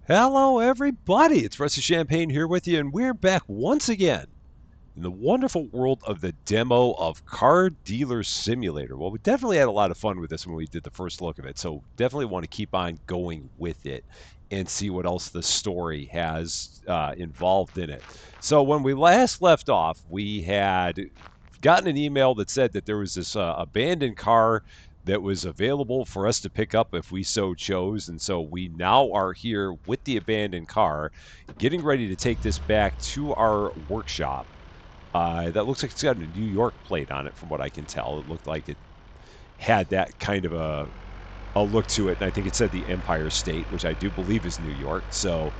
Hello, everybody. It's Rusty Champaign here with you, and we're back once again in the wonderful world of the demo of Car Dealer Simulator. Well, we definitely had a lot of fun with this when we did the first look of it, so definitely want to keep on going with it and see what else the story has involved in it. So, when we last left off, we had gotten an email that said that there was this abandoned car that was available for us to pick up if we so chose. And so we now are here with the abandoned car, getting ready to take this back to our workshop. That looks like it's got a New York plate on it, from what I can tell. It looked like it had that kind of a look to it. And I think it said the Empire State, which I do believe is New York. So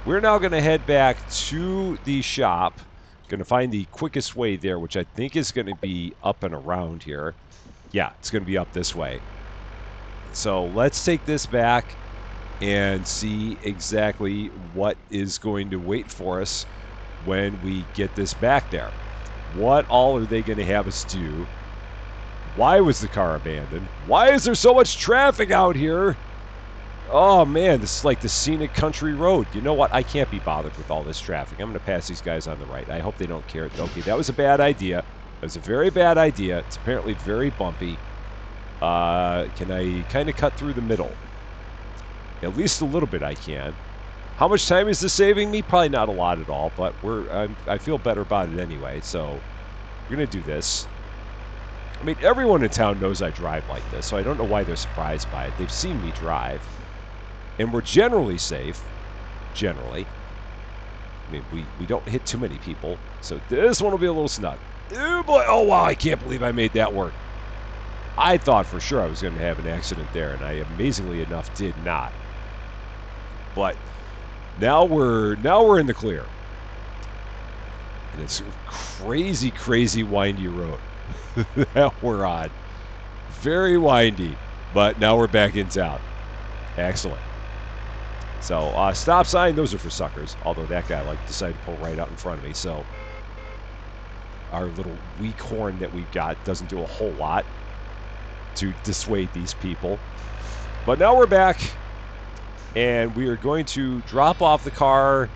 we're now going to head back to the shop. Going to find the quickest way there, which I think is going to be up and around here. Yeah, it's going to be up this way. So let's take this back and see exactly what is going to wait for us when we get this back there. What all are they going to have us do? Why was the car abandoned? Why is there so much traffic out here? Oh man, this is like the scenic country road. You know what? I can't be bothered with all this traffic. I'm going to pass these guys on the right. I hope they don't care. Okay, that was a bad idea. That was a very bad idea. It's apparently very bumpy. Can I kind of cut through the middle? At least a little bit I can. How much time is this saving me? Probably not a lot at all, but I feel better about it anyway, so we're going to do this. I mean, everyone in town knows I drive like this, so I don't know why they're surprised by it. They've seen me drive. And we're generally safe. Generally. I mean, we don't hit too many people. So this one will be a little snug. Oh, boy. Oh, wow. I can't believe I made that work. I thought for sure I was going to have an accident there, and I amazingly enough did not. But now we're in the clear. And it's a crazy, crazy windy road that we're on. Very windy. But now we're back in town. Excellent. So, stop sign, those are for suckers. Although that guy decided to pull right out in front of me. So, our little weak horn that we've got doesn't do a whole lot to dissuade these people. But now we're back, and we are going to drop off the car.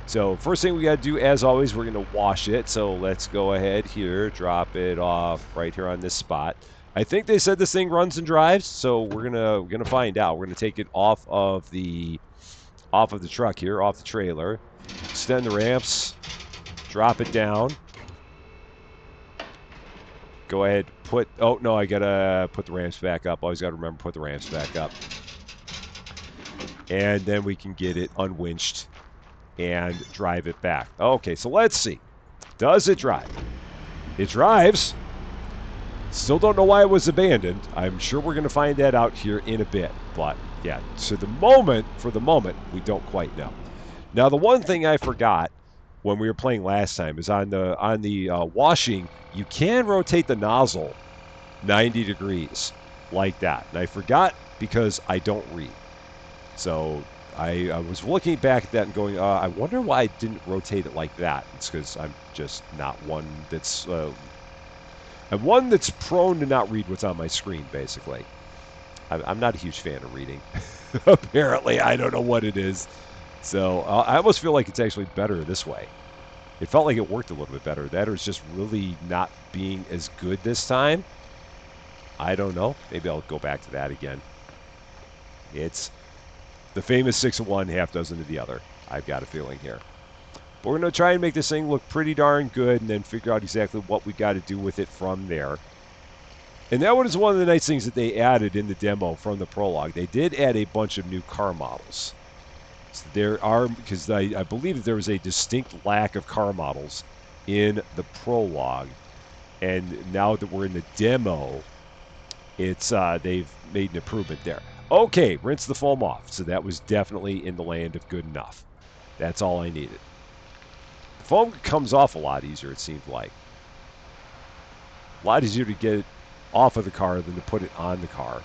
So, first thing we got to do, as always, we're going to wash it. So, let's go ahead here, drop it off right here on this spot. I think they said this thing runs and drives, so we're gonna find out. We're gonna take it off of the truck here, off the trailer, extend the ramps, drop it down. Go ahead, oh no, I gotta put the ramps back up. Always gotta remember to put the ramps back up. And then we can get it unwinched and drive it back. Okay, so let's see. Does it drive? It drives. Still don't know why it was abandoned. I'm sure we're going to find that out here in a bit. But, yeah, for the moment, we don't quite know. Now, the one thing I forgot when we were playing last time is on the washing, you can rotate the nozzle 90 degrees like that. And I forgot because I don't read. So I was looking back at that and going, I wonder why I didn't rotate it like that. It's because I'm just not one that's... I'm one that's prone to not read what's on my screen, basically. I'm not a huge fan of reading. Apparently, I don't know what it is. So I almost feel like it's actually better this way. It felt like it worked a little bit better. That or it's just really not being as good this time. I don't know. Maybe I'll go back to that again. It's the famous 6 of one, half dozen of the other. I've got a feeling here. But we're going to try and make this thing look pretty darn good and then figure out exactly what we got to do with it from there. And that was one of the nice things that they added in the demo from the prologue. They did add a bunch of new car models. So there are, because I believe that there was a distinct lack of car models in the prologue. And now that we're in the demo, it's they've made an improvement there. Okay, rinse the foam off. So that was definitely in the land of good enough. That's all I needed. Foam comes off a lot easier, it seems like. A lot easier to get it off of the car than to put it on the car.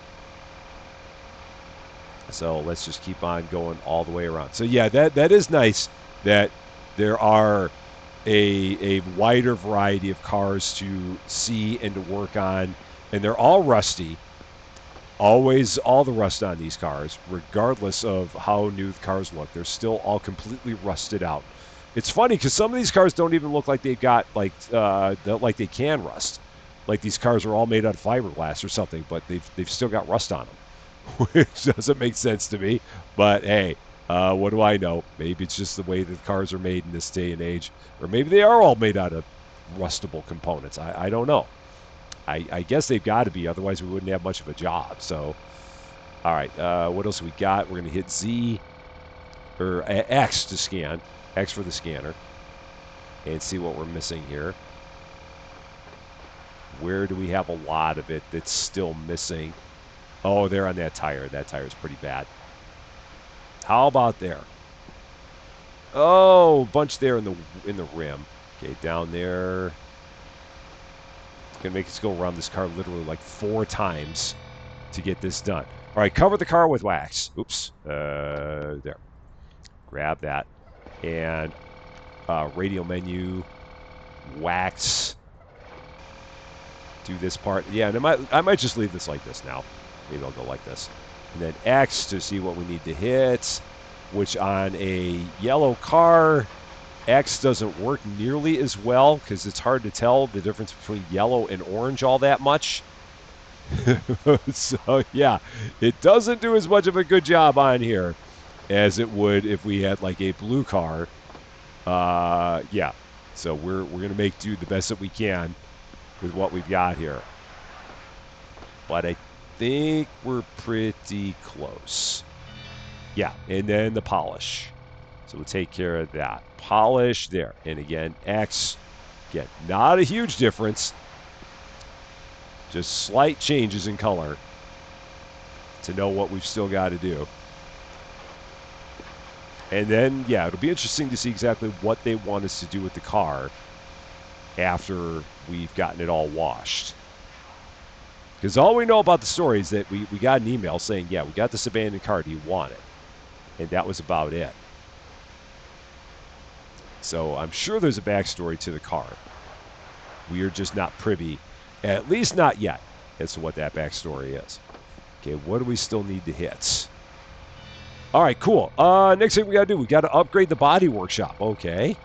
So let's just keep on going all the way around. So yeah, that is nice that there are a wider variety of cars to see and to work on. And they're all rusty. Always all the rust on these cars, regardless of how new the cars look. They're still all completely rusted out. It's funny because some of these cars don't even look like they've got like they can rust. Like these cars are all made out of fiberglass or something, but they've still got rust on them, which doesn't make sense to me. But hey, what do I know? Maybe it's just the way that cars are made in this day and age, or maybe they are all made out of rustable components. I don't know. I guess they've got to be, otherwise we wouldn't have much of a job. So, all right, what else we got? We're going to hit Z, or X to scan, X for the scanner, and see what we're missing here. Where do we have a lot of it that's still missing? Oh, they're on that tire. That tire's pretty bad. How about there? Oh, bunch there in the rim. Okay, down there. Gonna make us go around this car literally like 4 times to get this done. All right, cover the car with wax. Oops. There. Grab that. And radial menu, wax. Do this part. Yeah, and I might just leave this like this now. Maybe I'll go like this. And then X to see what we need to hit, which on a yellow car, X doesn't work nearly as well because it's hard to tell the difference between yellow and orange all that much. So, yeah, it doesn't do as much of a good job on here as it would if we had like a blue car. Yeah, so we're going to make do the best that we can with what we've got here. But I think we're pretty close. Yeah, and then the polish. So we'll take care of that. Polish there. And again, X. Again, not a huge difference. Just slight changes in color to know what we've still got to do. And then, yeah, it'll be interesting to see exactly what they want us to do with the car after we've gotten it all washed. Because all we know about the story is that we got an email saying, yeah, we got this abandoned car. Do you want it? And that was about it. So I'm sure there's a backstory to the car. We are just not privy, at least not yet, as to what that backstory is. Okay, what do we still need to hit? All right, cool. Next thing we got to do, we got to upgrade the body workshop. Okay,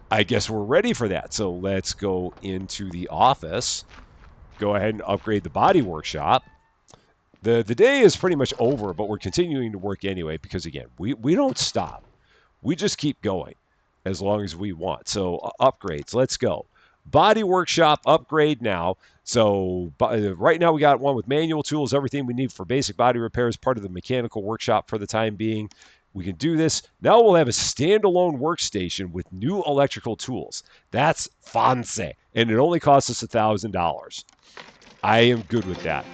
I guess we're ready for that. So let's go into the office. Go ahead and upgrade the body workshop. The day is pretty much over, but we're continuing to work anyway because, again, we don't stop. We just keep going as long as we want. So upgrades, let's go. Body workshop upgrade now. So right now we got one with manual tools, everything we need for basic body repairs, part of the mechanical workshop for the time being. We can do this. Now we'll have a standalone workstation with new electrical tools. That's fancy. And it only costs us $1,000. I am good with that.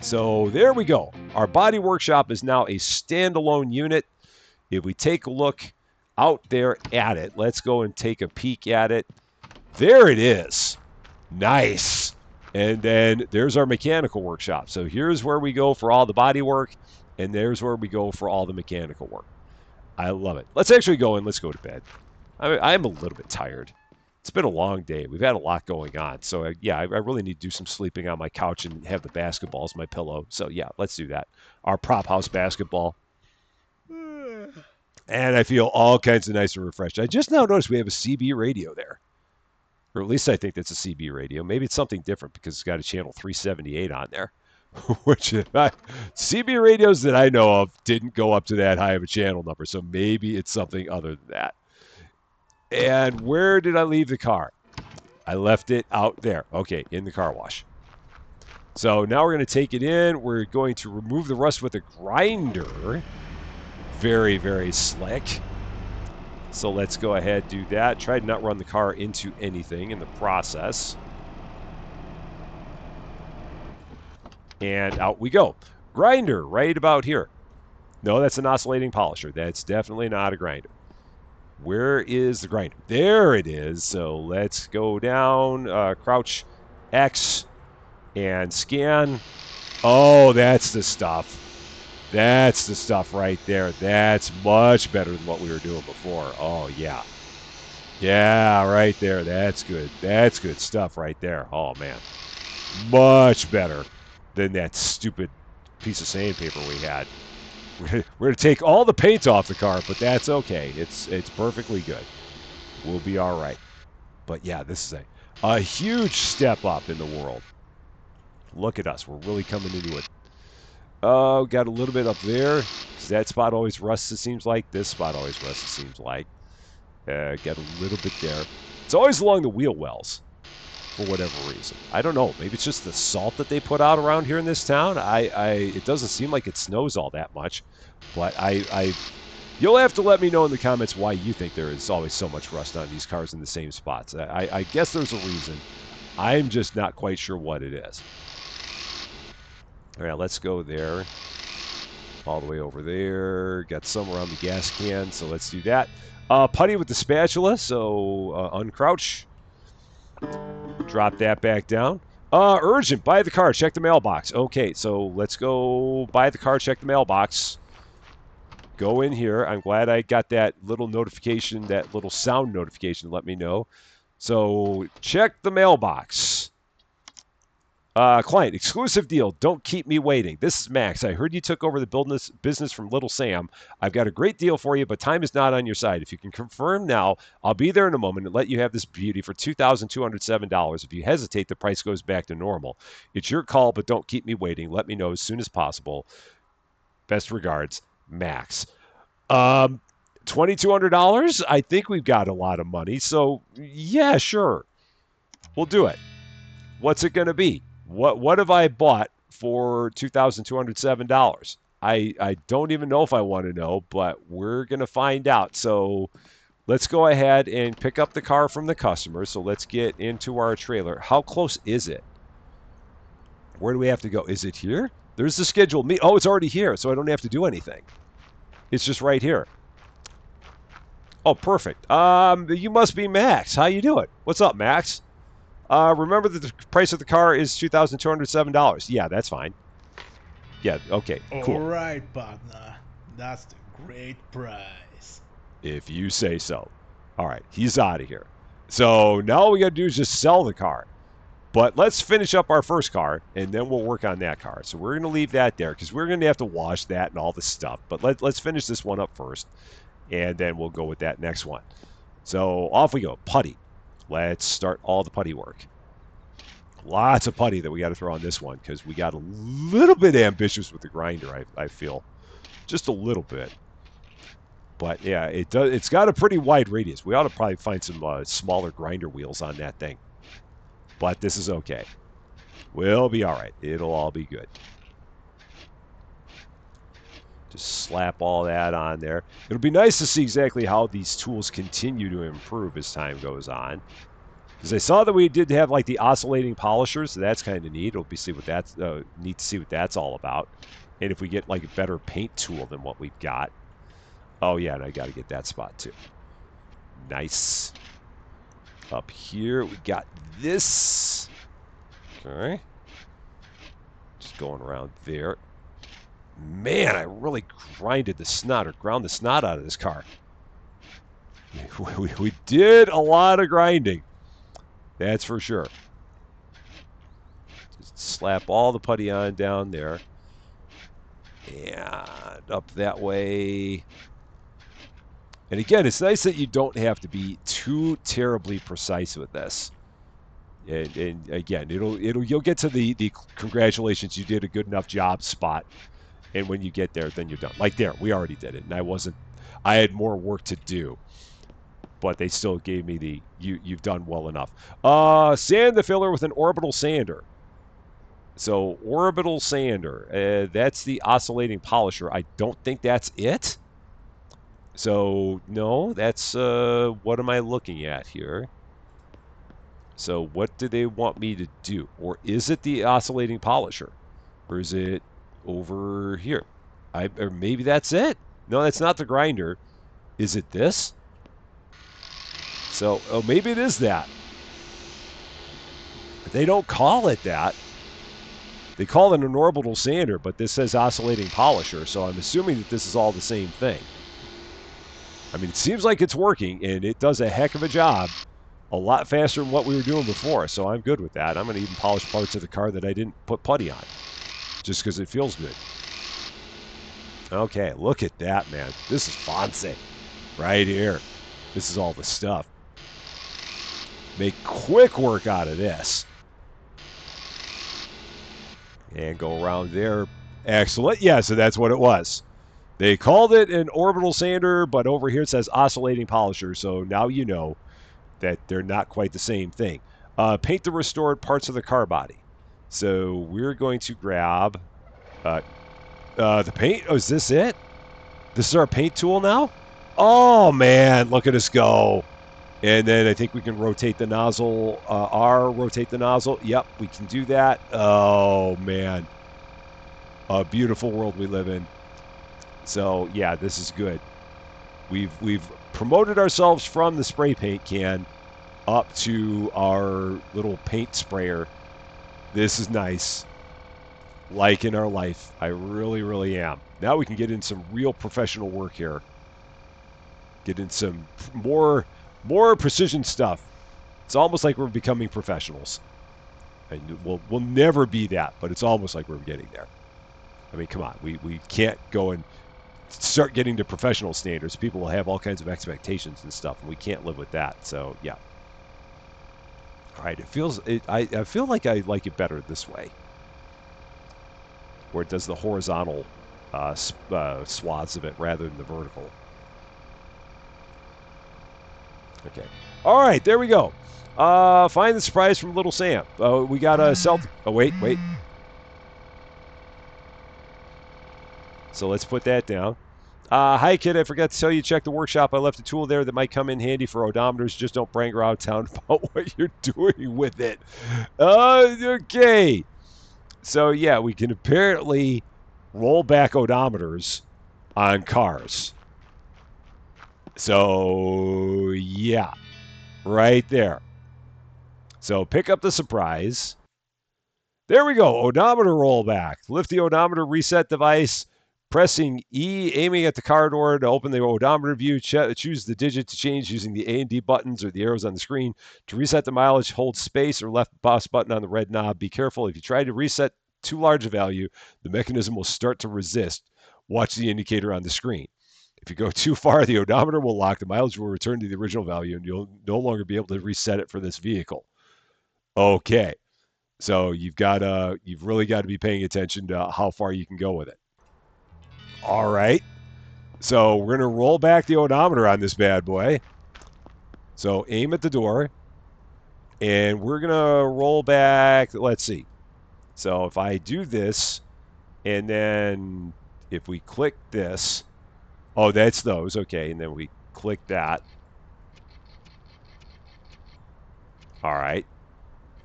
So there we go. Our body workshop is now a standalone unit. If we take a look out there at it, let's go and take a peek at it. There it is. Nice. And then there's our mechanical workshop. So here's where we go for all the body work, and there's where we go for all the mechanical work. I love it. Let's actually go and let's go to bed. I'm a little bit tired. It's been a long day. We've had a lot going on. So, yeah, I really need to do some sleeping on my couch and have the basketball as my pillow. So, yeah, let's do that. Our prop house basketball. And I feel all kinds of nice and refreshed. I just now noticed we have a CB radio there. Or at least I think that's a CB radio. Maybe it's something different because it's got a channel 378 on there. Which CB radios that I know of didn't go up to that high of a channel number. So maybe it's something other than that. And where did I leave the car? I left it out there. Okay, in the car wash. So now we're going to take it in. We're going to remove the rust with a grinder. Very, very slick. So let's go ahead and do that. Try to not run the car into anything in the process. And out we go. Grinder right about here. No, that's an oscillating polisher. That's definitely not a grinder. Where is the grinder? There it is. So let's go down, crouch X, and scan. Oh, that's the stuff. That's the stuff right there. That's much better than what we were doing before. Oh, yeah. Yeah, right there. That's good. That's good stuff right there. Oh, man. Much better. than that stupid piece of sandpaper we had. We're going to take all the paint off the car, but that's okay. It's perfectly good. We'll be all right. But yeah, this is a huge step up in the world. Look at us. We're really coming into it. Oh, got a little bit up there. That spot always rusts, it seems like. This spot always rusts, it seems like. Got a little bit there. It's always along the wheel wells, for whatever reason. I don't know. Maybe it's just the salt that they put out around here in this town. It doesn't seem like it snows all that much. But you'll have to let me know in the comments why you think there is always so much rust on these cars in the same spots. I guess there's a reason. I'm just not quite sure what it is. All right, let's go there. All the way over there. Got some around the gas can, so let's do that. Putty with the spatula, so uncrouch. Drop that back down. Urgent, buy the car, check the mailbox. Okay, so let's go buy the car, check the mailbox. Go in here. I'm glad I got that little notification, that little sound notification to let me know. So check the mailbox. Client, exclusive deal. Don't keep me waiting. This is Max. I heard you took over the business from Little Sam. I've got a great deal for you, but time is not on your side. If you can confirm now, I'll be there in a moment and let you have this beauty for $2,207. If you hesitate, the price goes back to normal. It's your call, but don't keep me waiting. Let me know as soon as possible. Best regards, Max. $2,200? I think we've got a lot of money, so yeah, sure. We'll do it. What's it going to be? What have I bought for $2,207? I don't even know if I want to know, but we're going to find out. So let's go ahead and pick up the car from the customer. So let's get into our trailer. How close is it? Where do we have to go? Is it here? There's the scheduled meet. Oh, it's already here, so I don't have to do anything. It's just right here. Oh, perfect. You must be Max. How you doing? What's up, Max? Remember that the price of the car is $2,207. Yeah, that's fine. Yeah, okay, cool. All right, partner. That's the great price. If you say so. All right, he's out of here. So now all we got to do is just sell the car. But let's finish up our first car, and then we'll work on that car. So we're going to leave that there because we're going to have to wash that and all this stuff. But let's finish this one up first, and then we'll go with that next one. So off we go. Putty. Let's start all the putty work. Lots of putty that we got to throw on this one because we got a little bit ambitious with the grinder, I feel. Just a little bit. But yeah, it's got a pretty wide radius. We ought to probably find some smaller grinder wheels on that thing. But this is okay. We'll be all right. It'll all be good. Just slap all that on there. It'll be nice to see exactly how these tools continue to improve as time goes on. Because I saw that we did have like the oscillating polishers, so that's kind of neat. It'll be neat to see what that's all about. And if we get like a better paint tool than what we've got. Oh yeah, and I got to get that spot too. Nice. Up here we got this. Okay. Just going around there. Man, I really grinded the snot or ground the snot out of this car. We did a lot of grinding. That's for sure. Just slap all the putty on down there. And up that way. And again, it's nice that you don't have to be too terribly precise with this. And again, you'll get to the congratulations, you did a good enough job spot. And when you get there, then you're done. Like there, we already did it. And I had more work to do. But they still gave me the, you've done well enough. Sand the filler with an orbital sander. So orbital sander, that's the oscillating polisher. I don't think that's it. So no, that's, what am I looking at here? So what do they want me to do? Or is it the oscillating polisher? Or is it over here? Or maybe that's it. No, that's not the grinder. Is it this? So, oh, maybe it is that. They don't call it that. They call it an orbital sander, but this says oscillating polisher, so I'm assuming that this is all the same thing. I mean, it seems like it's working, and it does a heck of a job. A lot faster than what we were doing before, so I'm good with that. I'm going to even polish parts of the car that I didn't put putty on. just because it feels good. Okay, look at that, man. This is fancy right here. This is all the stuff. Make quick work out of this. And go around there. Excellent. Yeah, so that's what it was. They called it an orbital sander, but over here it says oscillating polisher. So now you know that they're not quite the same thing. Paint the restored parts of the car body. So we're going to grab uh, the paint. Oh, is this it? This is our paint tool now? Oh, man, look at us go. And then I think we can rotate the nozzle. Rotate the nozzle. Yep, we can do that. Oh, man. A beautiful world we live in. So, yeah, this is good. We've promoted ourselves from the spray paint can up to our little paint sprayer. This is nice. Like in our life. I really, really am. Now we can get in some real professional work here. Get in some more precision stuff. It's almost like we're becoming professionals. And we'll never be that, but it's almost like we're getting there. I mean, come on. We can't go and start getting to professional standards. People will have all kinds of expectations and stuff, and we can't live with that. So, yeah. All right, I feel like I like it better this way, where it does the horizontal swaths of it rather than the vertical. Okay. All right, there we go. Find the surprise from Little Sam. We got a Oh, wait. So let's put that down. Hi, kid. I forgot to tell you, check the workshop. I left a tool there that might come in handy for odometers. Just don't bring her out of town about what you're doing with it. Okay. So, yeah, we can apparently roll back odometers on cars. So, yeah, right there. So, pick up the surprise. There we go. Odometer rollback. Lift the odometer reset device, pressing E, aiming at the car door to open the odometer view. Choose the digit to change using the A and D buttons or the arrows on the screen. To reset the mileage, hold space or left mouse button on the red knob. Be careful. If you try to reset too large a value, the mechanism will start to resist. Watch the indicator on the screen. If you go too far, the odometer will lock. The mileage will return to the original value, and you'll no longer be able to reset it for this vehicle. Okay. So you've really got to be paying attention to how far you can go with it. All right. So we're gonna roll back the odometer on this bad boy. So aim at the door, and we're gonna roll back. Let's see. So if I do this, and then if we click this, oh, that's those. Okay, and then we click that. All right.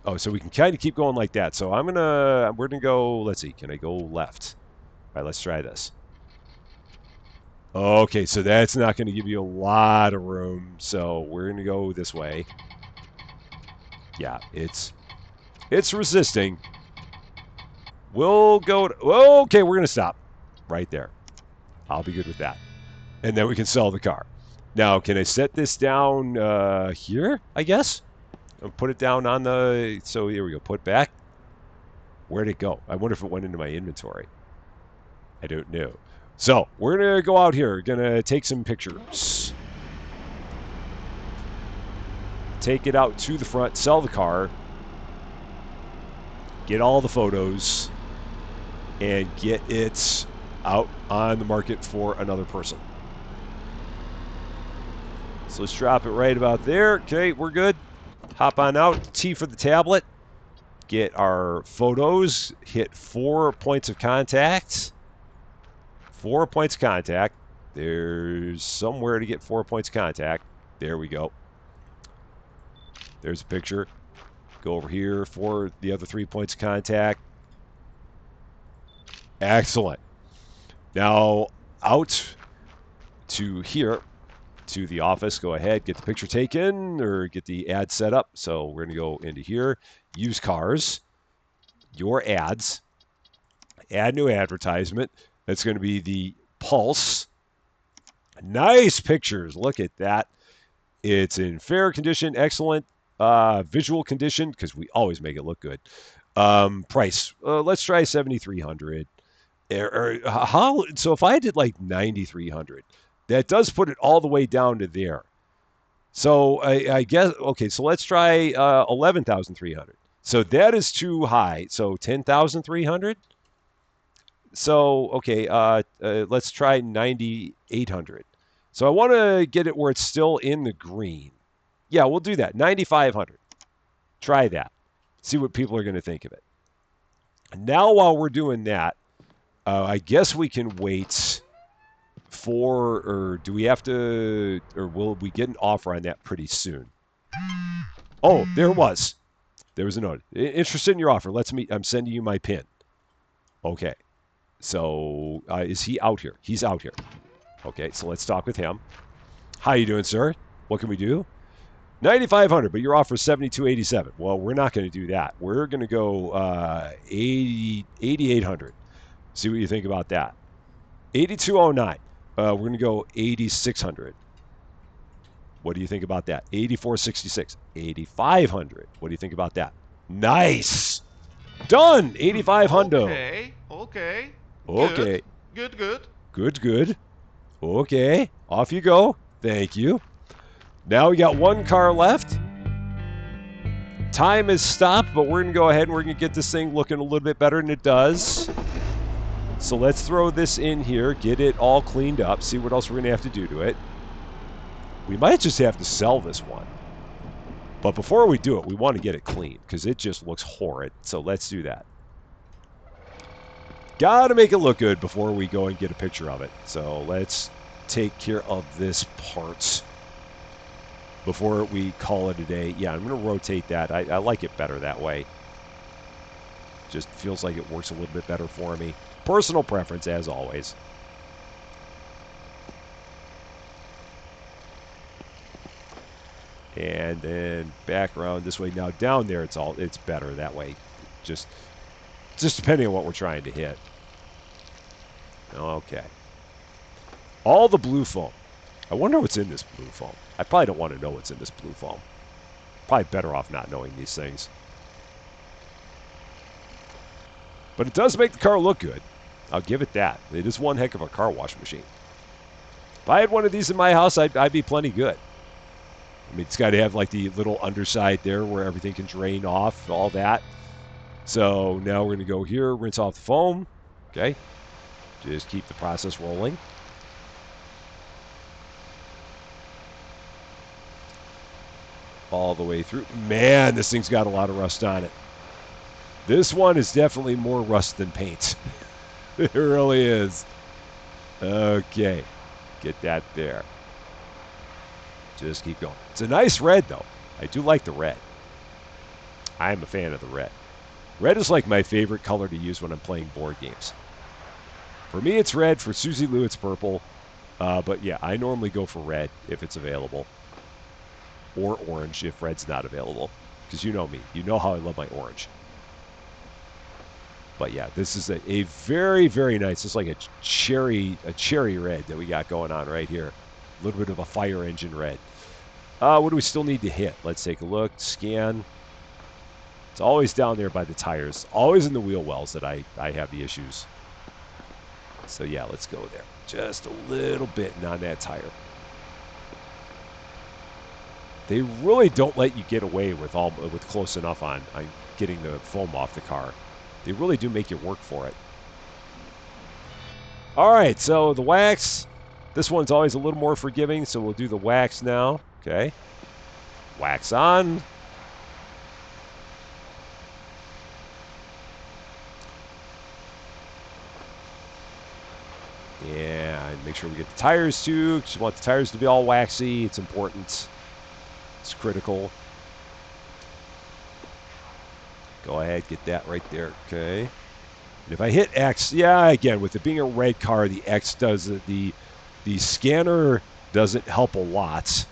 Oh, so we can kind of keep going like that. So we're gonna go. Let's see. Can I go left? All right. Let's try this. Okay, so that's not going to give you a lot of room. So we're going to go this way. Yeah, it's resisting. We'll go. Okay, we're going to stop right there. I'll be good with that. And then we can sell the car. Now, can I set this down here, I guess? And put it down on the... So here we go. Put back. Where'd it go? I wonder if it went into my inventory. I don't know. So, we're going to go out here. Going to take some pictures. Take it out to the front. Sell the car. Get all the photos. And get it out on the market for another person. So let's drop it right about there. Okay, we're good. Hop on out. T for the tablet. Get our photos. Hit 4 points of contact. 4 points of contact. There's somewhere to get 4 points of contact. There we go. There's a picture. Go over here for the other 3 points of contact. Excellent. Now, out to here, to the office. Go ahead, get the picture taken or get the ad set up. So we're going to go into here. Use cars. Your ads. Add new advertisement. That's going to be the Pulse. Nice pictures. Look at that. It's in fair condition, excellent visual condition, because we always make it look good. Price. Let's try 7,300. How? So if I did like 9,300, that does put it all the way down to there. So I guess okay. So let's try 11,300. So that is too high. So 10,300. So okay. Let's try 9,800. So I want to get it where it's still in the green. Yeah, we'll do that. 9,500. Try that. See what people are going to think of it. Now, while we're doing that, I guess we can wait for, or do we have to, or will we get an offer on that pretty soon? Oh, there was. There was a note. Interested in your offer. Let's meet. I'm sending you my pin. Okay. So is he out here? He's out here. Okay. So let's talk with him. How you doing, sir? What can we do? 9,500, but your offer is 7,287. Well, we're not going to do that. We're going to go 8,800. See what you think about that. 8,209. We're going to go 8,600. What do you think about that? 8,466. 8,500. What do you think about that? Nice. Done. 85 hundo. Okay, okay. Good, Okay. good, good. Good, good. Okay. Off you go. Thank you. Now we got one car left. Time has stopped, but we're going to go ahead and we're going to get this thing looking a little bit better than it does. So let's throw this in here, get it all cleaned up, see what else we're going to have to do to it. We might just have to sell this one. But before we do it, we want to get it clean because it just looks horrid. So let's do that. Got to make it look good before we go and get a picture of it. So let's take care of this part before we call it a day. Yeah, I'm going to rotate that. I like it better that way. Just feels like it works a little bit better for me. Personal preference, as always. And then back around this way. Now down there, it's better that way. Just depending on what we're trying to hit. Okay. All the blue foam. I wonder what's in this blue foam. I probably don't want to know what's in this blue foam. Probably better off not knowing these things. But it does make the car look good. I'll give it that. It is one heck of a car wash machine. If I had one of these in my house, I'd be plenty good. I mean, it's got to have like the little underside there where everything can drain off, all that. So now we're going to go here, rinse off the foam. Okay. Just keep the process rolling. All the way through. Man, this thing's got a lot of rust on it. This one is definitely more rust than paint. It really is. Okay. Get that there. Just keep going. It's a nice red, though. I do like the red. I am a fan of the red. Red is like my favorite color to use when I'm playing board games. For me, it's red. For Susie Lou, it's purple. But yeah, I normally go for red if it's available. Or orange if red's not available. Because you know me. You know how I love my orange. But yeah, this is a very, very nice. It's like a cherry red that we got going on right here. A little bit of a fire engine red. What do we still need to hit? Let's take a look. Scan. It's always down there by the tires. Always in the wheel wells that I have the issues. So yeah, let's go there. Just a little bit on that tire. They really don't let you get away with close enough on getting the foam off the car. They really do make you work for it. All right, so the wax. This one's always a little more forgiving, so we'll do the wax now. Okay. Wax on. Yeah, and make sure we get the tires too, because you want the tires to be all waxy. It's important. It's critical. Go ahead, get that right there. Okay. And if I hit X, yeah, again, with it being a red car, the X does the scanner doesn't help a lot.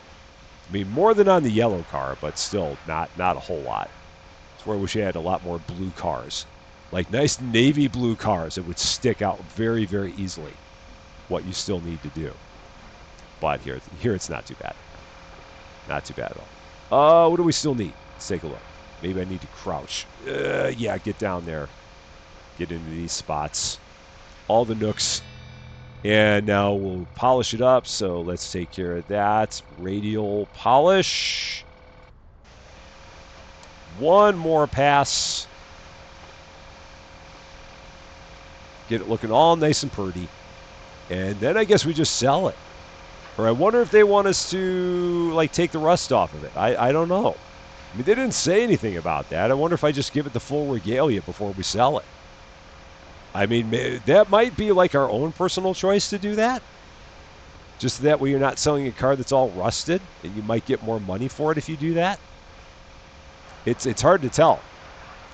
I mean, more than on the yellow car, but still not a whole lot. It's where I wish I had a lot more blue cars. Like nice navy blue cars, it would stick out very, very easily what you still need to do. But here it's not too bad. Not too bad at all. What do we still need? Let's take a look. Maybe I need to crouch. Yeah, get down there. Get into these spots. All the nooks. And now we'll polish it up. So let's take care of that. Radial polish. One more pass. Get it looking all nice and pretty. And then I guess we just sell it. Or I wonder if they want us to, like, take the rust off of it. I don't know. I mean, they didn't say anything about that. I wonder if I just give it the full regalia before we sell it. I mean, that might be like our own personal choice to do that. Just that way you're not selling a car that's all rusted, and you might get more money for it if you do that. It's hard to tell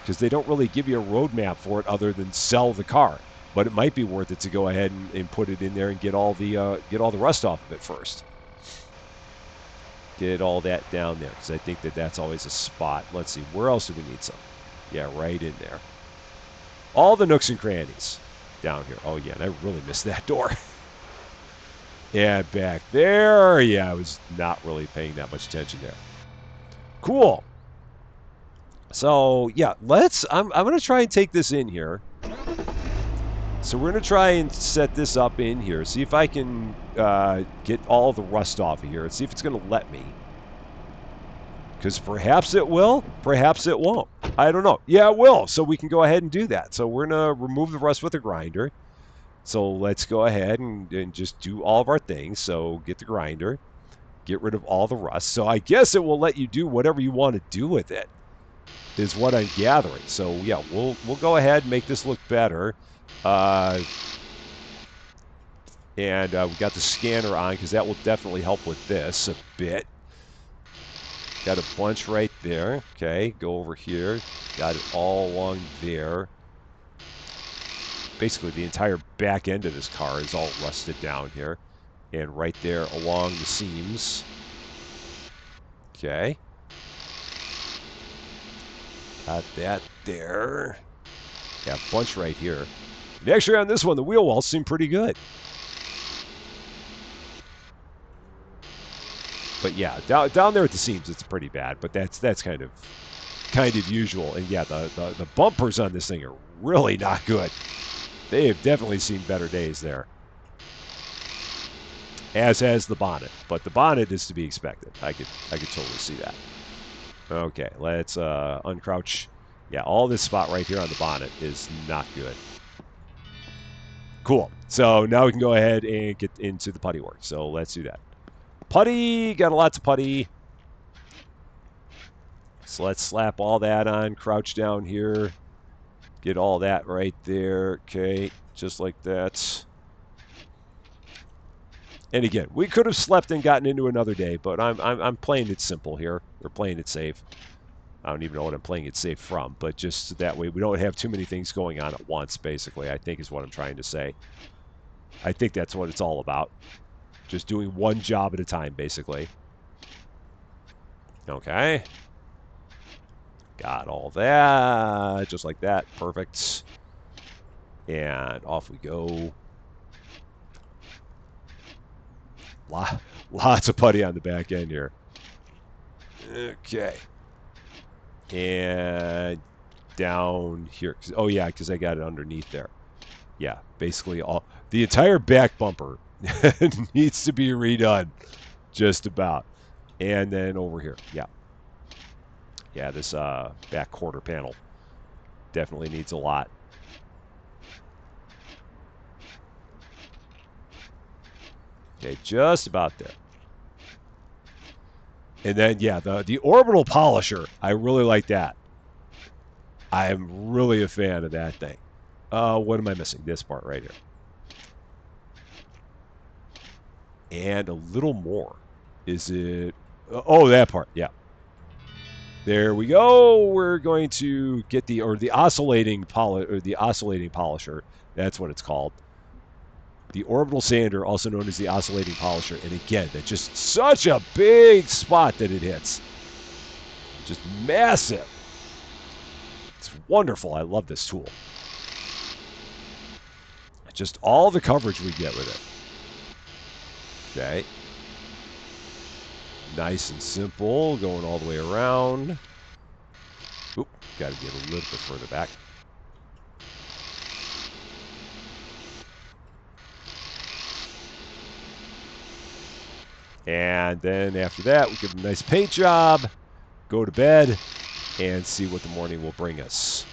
because they don't really give you a roadmap for it other than sell the car. But it might be worth it to go ahead and put it in there and get all the rust off of it first. Get all that down there because I think that's always a spot. Let's see, where else do we need some? Yeah, right in there. All the nooks and crannies down here. Oh, yeah, and I really missed that door. Yeah, back there. Yeah, I was not really paying that much attention there. Cool. So, yeah, I'm going to try and take this in here. So we're going to try and set this up in here. See if I can get all the rust off of here. And see if it's going to let me. Because perhaps it will, perhaps it won't. I don't know. Yeah, it will. So we can go ahead and do that. So we're going to remove the rust with a grinder. So let's go ahead and just do all of our things. So get the grinder. Get rid of all the rust. So I guess it will let you do whatever you want to do with it, is what I'm gathering. So, yeah, we'll go ahead and make this look better. And we got the scanner on because that will definitely help with this a bit. Got a bunch right there. Okay, go over here. Got it all along there. Basically, the entire back end of this car is all rusted down here. And right there along the seams. Okay. Got that there. Yeah, a bunch right here. And actually, on this one, the wheel wells seem pretty good. But yeah, down there at the seams, it's pretty bad. But that's kind of usual. And yeah, the bumpers on this thing are really not good. They have definitely seen better days there. As has the bonnet, but the bonnet is to be expected. I could totally see that. Okay, let's uncrouch. Yeah, all this spot right here on the bonnet is not good. Cool. So now we can go ahead and get into the putty work. So let's do that. Putty, got lots of putty. So let's slap all that on, crouch down here. Get all that right there. Okay, just like that. And again, we could have slept and gotten into another day, but I'm playing it simple here. We're playing it safe. I don't even know what I'm playing it safe from, but just that way we don't have too many things going on at once, basically, I think is what I'm trying to say. I think that's what it's all about. Just doing one job at a time, basically. Okay. Got all that. Just like that. Perfect. And off we go. Lots of putty on the back end here. Okay. And down here. Oh, yeah, because I got it underneath there. Yeah, basically the entire back bumper needs to be redone. Just about. And then over here. Yeah. Yeah, this back quarter panel definitely needs a lot. Okay, just about there. And then, yeah, the orbital polisher, I really like that. I'm really a fan of that thing. What am I missing? This part right here. And a little more. Is it... Oh, that part, yeah. There we go. We're going to get the oscillating polisher. That's what it's called. The orbital sander, also known as the oscillating polisher. And again, that's just such a big spot that it hits. Just massive. It's wonderful. I love this tool. Just all the coverage we get with it. Okay. Nice and simple, going all the way around. Got to get a little bit further back. And then after that, we give them a nice paint job, go to bed, and see what the morning will bring us.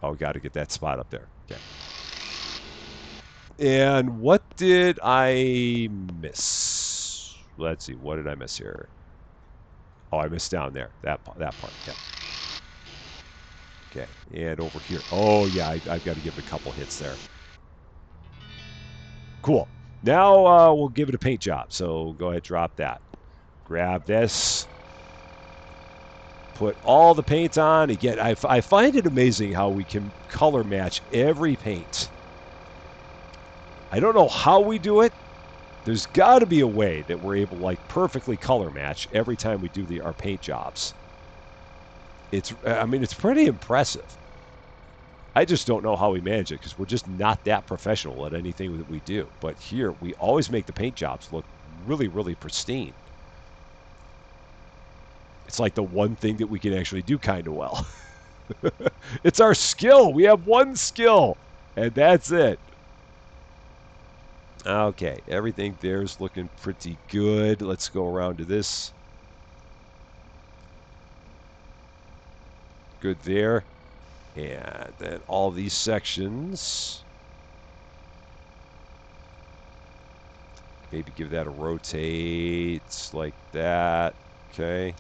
Oh, got to get that spot up there. Okay. And what did I miss? Let's see. What did I miss here? Oh, I missed down there. That part. Okay. Okay. And over here. Oh, yeah. I've got to give it a couple hits there. Cool. Now we'll give it a paint job. So go ahead, drop that. Grab this. Put all the paint on. Again, I find it amazing how we can color match every paint. I don't know how we do it. There's got to be a way that we're able to like perfectly color match every time we do our paint jobs. It's pretty impressive. I just don't know how we manage it because we're just not that professional at anything that we do. But here, we always make the paint jobs look really, really pristine. It's like the one thing that we can actually do kind of well. It's our skill. We have one skill, and that's it. Okay, everything there's looking pretty good. Let's go around to this. Good there. And then all these sections. Maybe give that a rotate like that. Okay.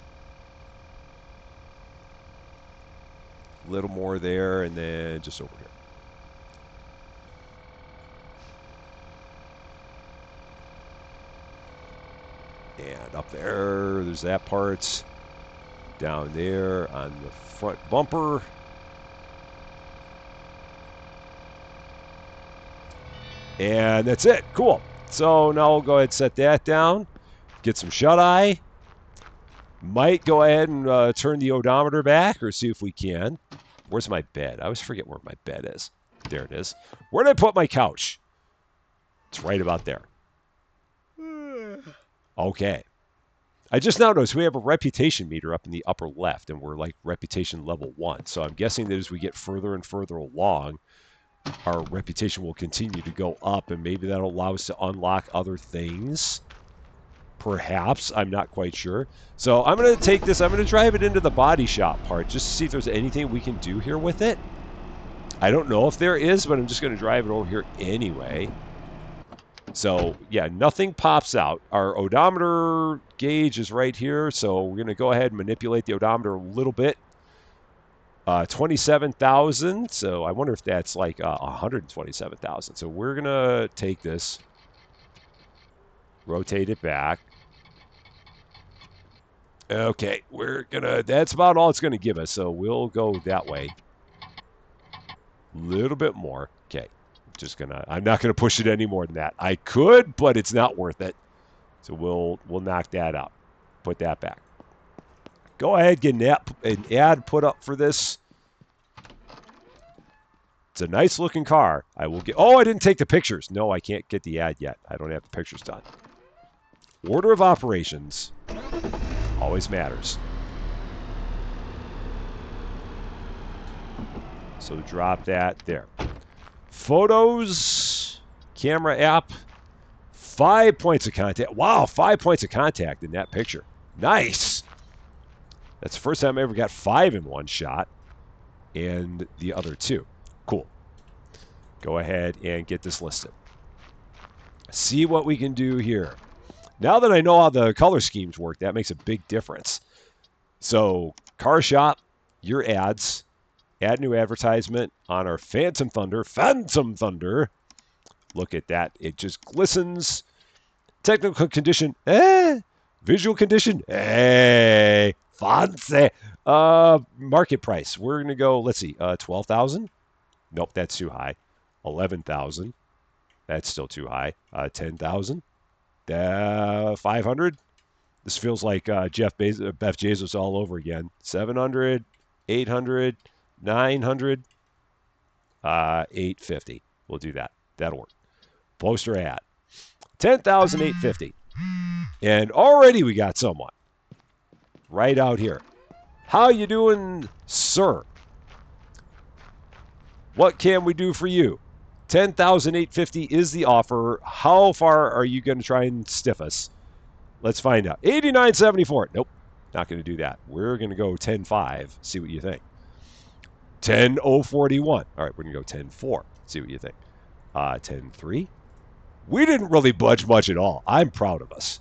A little more there, and then just over here. And up there's that part. Down there on the front bumper. And that's it. Cool. So now we'll go ahead and set that down. Get some shut-eye. Might go ahead and turn the odometer back or see if we can. Where's my bed? I always forget where my bed is. There it is. Where did I put my couch? It's right about there. Okay. I just now noticed we have a reputation meter up in the upper left, and we're like reputation level 1. So I'm guessing that as we get further and further along, our reputation will continue to go up, and maybe that'll allow us to unlock other things. Perhaps. I'm not quite sure. So I'm going to take this. I'm going to drive it into the body shop part just to see if there's anything we can do here with it. I don't know if there is, but I'm just going to drive it over here anyway. So, yeah, nothing pops out. Our odometer gauge is right here, so we're going to go ahead and manipulate the odometer a little bit. 27,000, so I wonder if that's like 127,000. So we're going to take this, rotate it back. Okay, that's about all it's going to give us, so we'll go that way. A little bit more. Okay, I'm not going to push it any more than that. I could, but it's not worth it. So we'll knock that out. Put that back. Go ahead, get an ad put up for this. It's a nice looking car. I didn't take the pictures. No, I can't get the ad yet. I don't have the pictures done. Order of operations always matters. So drop that there. Photos, camera app, 5 points of contact. Wow, 5 points of contact in that picture. Nice. That's the first time I ever got 5 in one shot. And the other 2. Cool. Go ahead and get this listed. See what we can do here. Now that I know how the color schemes work, that makes a big difference. So, car shop, your ads, add new advertisement on our Phantom Thunder. Look at that. It just glistens. Technical condition, Visual condition, Fancy. Market price, we're going to go, let's see, 12,000? Nope, that's too high. 11,000. That's still too high. 10,000. 500. This feels like Jeff Bezos all over again. 700, 800, 900, 850. We'll do that. That'll work. Poster ad. 10,850. And already we got someone right out here. How you doing, sir? What can we do for you? 10,850 is the offer. How far are you going to try and stiff us? Let's find out. 89.74. Nope, not going to do that. We're going to go 10.5. See what you think. 10.041. All right, we're going to go 10.4. See what you think. 10.3. We didn't really budge much at all. I'm proud of us.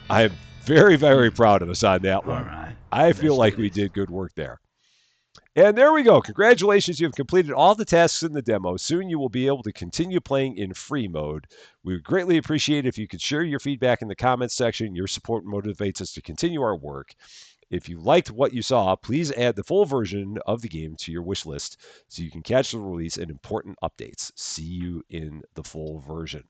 I'm very, very proud of us on that one. All right. I feel Let's like do we this. did good work there. And there we go. Congratulations, you've completed all the tasks in the demo. Soon you will be able to continue playing in free mode. We would greatly appreciate if you could share your feedback in the comments section. Your support motivates us to continue our work. If you liked what you saw, please add the full version of the game to your wish list so you can catch the release and important updates. See you in the full version.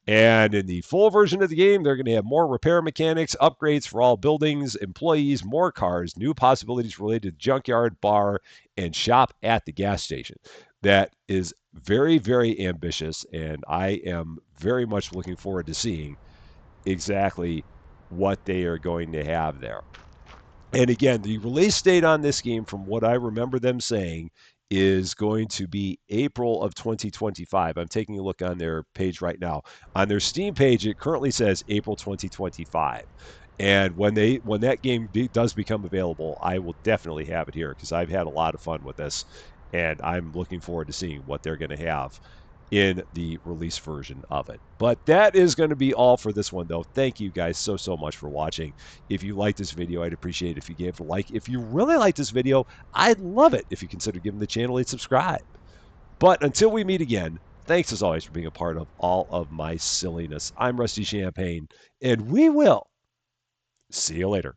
And in the full version of the game, they're going to have more repair mechanics, upgrades for all buildings, employees, more cars, new possibilities related to junkyard, bar, and shop at the gas station. That is very, very ambitious, and I am very much looking forward to seeing exactly what they are going to have there. And again, the release date on this game, from what I remember them saying, is going to be April of 2025. I'm taking a look on their page right now. On their Steam page, it currently says April 2025. And when that game does become available, I will definitely have it here because I've had a lot of fun with this, and I'm looking forward to seeing what they're going to have in the release version of it. But that is going to be all for this one, though. Thank you guys so much for watching. If you like this video, I'd appreciate it if you gave it a like. If you really like this video, I'd love it if you consider giving the channel a subscribe. But until we meet again, thanks as always for being a part of all of my silliness. I'm Rusty Champaign, and we will see you later.